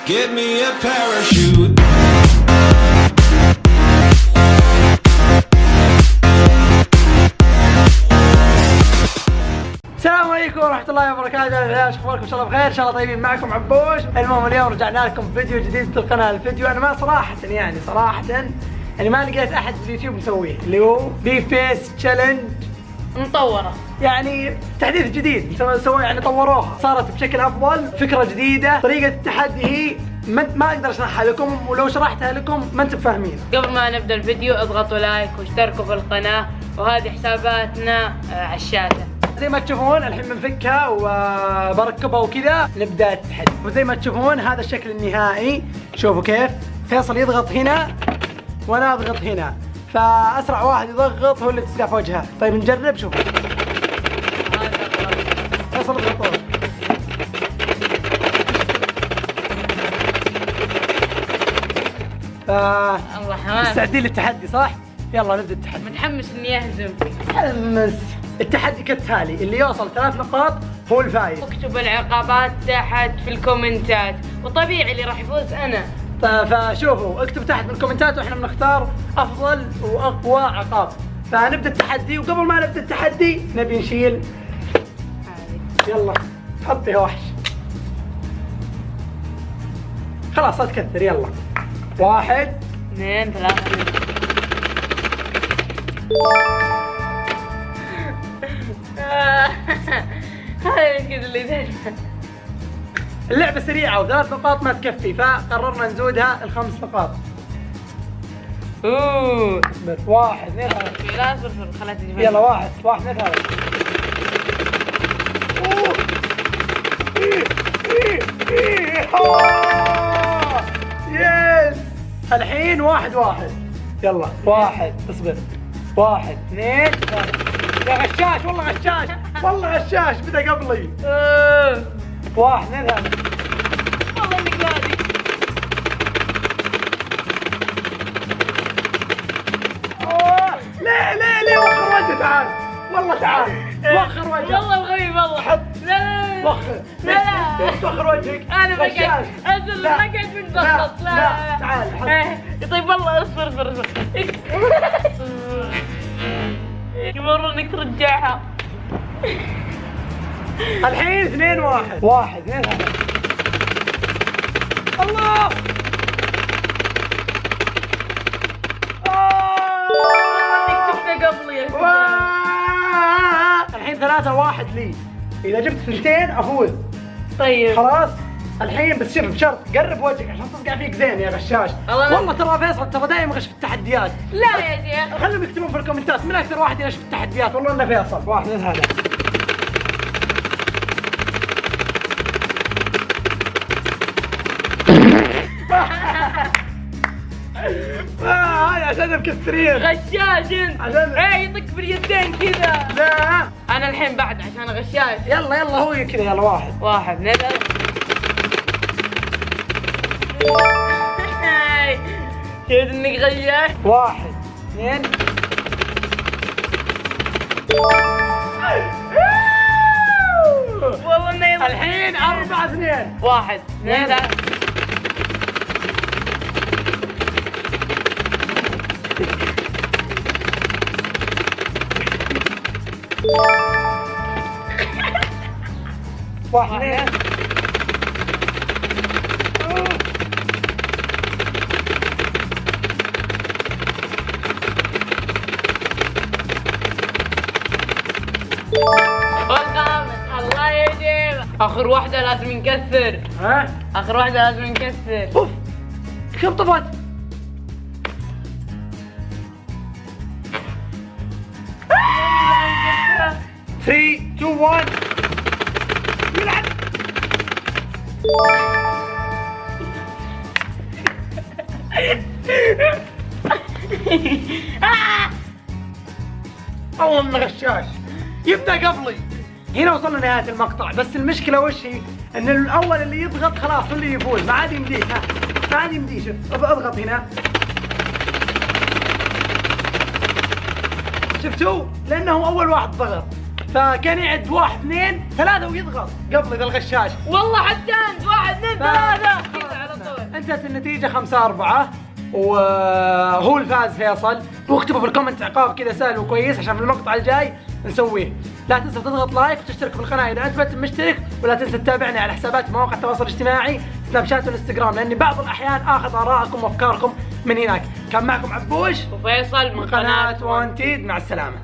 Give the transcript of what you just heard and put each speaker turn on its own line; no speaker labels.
Get me a parachute.
السلام عليكم ورحمة الله وبركاته. ايش اخباركم؟ ان شاء الله بخير، ان شاء الله طيبين. معكم عبوش. المهم اليوم رجعنا لكم فيديو جديد في القناة. الفيديو انا ما صراحة ما لقيت احد في اليوتيوب مسويه، اللي هو بي فيس تشالنج
مطورة،
يعني تحديث جديد سووا، يعني طوروها صارت بشكل افضل، فكرة جديدة. طريقة التحدي هي ما اقدر اشرحها لكم، ولو شرحتها لكم ما انتم فاهمين.
قبل ما نبدأ الفيديو اضغطوا لايك واشتركوا في القناة، وهذه حساباتنا على الشاشة.
زي ما تشوفون الحين بنفكها وبركبها وكذا نبدا التحدي. وزي ما تشوفون هذا الشكل النهائي. شوفوا كيف فيصل يضغط هنا وانا اضغط هنا، فاسرع واحد يضغط هو اللي تسقع في وجهه. طيب نجرب. شوف فيصل اضغط.
الله حماس،
مستعدين للتحدي صح؟ يلا نبدا التحدي.
متحمس اني اهزم.
متحمس. التحدي كالتالي، اللي يوصل 3 نقاط هو الفايز.
اكتبوا العقابات تحت في الكومنتات، وطبيعي اللي راح يفوز انا.
فشوفوا اكتبوا تحت بالكومنتات واحنا بنختار افضل واقوى عقاب. فنبدا التحدي، وقبل ما نبدا التحدي نبي نشيل. يلا حطي يا وحش. خلاص لا تكثر. يلا 1
2 3. هاي كذا اللي دايما.
اللعبة سريعة و3 نقاط ما تكفي، فقررنا نزودها ل5 نقاط.
اوه
اصبر. 1 2 3.
لا اصبر خليها تجي.
يلا 1 2 3. يس. الحين 1-1. يلا 1. اصبر. 1 2 3. يا غشاش والله غشاش، والله غشاش بدا قبلي. 1 2 3.
والله انك بادي.
ليه وخر وجهه. تعال والله تعال وخر وجهك.
والله الغبي والله.
حط.
لا
وخر.
لا
ليش توخر وجهك؟
انا بقعد
غشاش.
انزل
لا.
بقعد من ضغط.
لا تعال حط.
طيب والله اصبر. يمر انك ترجعها.
الحين 2-1. 1 2 3. الله.
انك شفتها قبلي يا
الحين 3-1 لي. اذا جبت 2 افوز.
طيب
خلاص. الحين بس شوف بشرط قرب وجهك عشان تصقع فيك زين يا غشاش. والله ترى فيصل ترى دايم يغش في التحديات.
لا يا شيخ.
خليهم يكتبون في الكومنتات من اكثر واحد يغش في التحديات. والله انه فيصل. 1 2 3. هاي عشان مكثرين.
غشاش انت.
عشان
ايه يطق باليدين كذا.
لا
انا الحين بعد عشان غشاش.
يلا هو كذا. يلا 1
1 2 3. شفت انك غشاش.
1 2.
والله انه
الحين 4 2.
1 2 3.
واحد.
والخامس الله يجيبه. اخر واحدة لازم نكثر.
ها
اخر واحدة لازم نكثر.
اوف كم طفت.
آه.
3 2 1. يلعب. والله انه غشاش يبدا قبلي. هنا وصلنا نهاية المقطع، بس المشكلة وش هي؟ ان الاول اللي يضغط خلاص هو اللي يفوز، ما عاد يمديه. ما عاد يمديه. شوف اضغط هنا. شفتوا؟ لانه اول واحد ضغط، فكان يعد 1 2 3 ويضغط قبل ذا الغشاش.
والله حتى انت 1 2 3 كذا على
انتهت النتيجة 5-4 وهو الفاز فيصل. واكتبوا في الكومنت عقاب كذا سهل وكويس عشان في المقطع الجاي نسويه. لا تنسى تضغط لايك وتشترك في القناة إذا أنت مشترك، ولا تنسى تتابعني على حسابات مواقع التواصل الاجتماعي سناب شات وانستغرام، لأني بعض الأحيان آخذ آراءكم وأفكاركم من هناك. كان معكم عبوش
وفيصل من
قناة وانتيد، مع السلامة.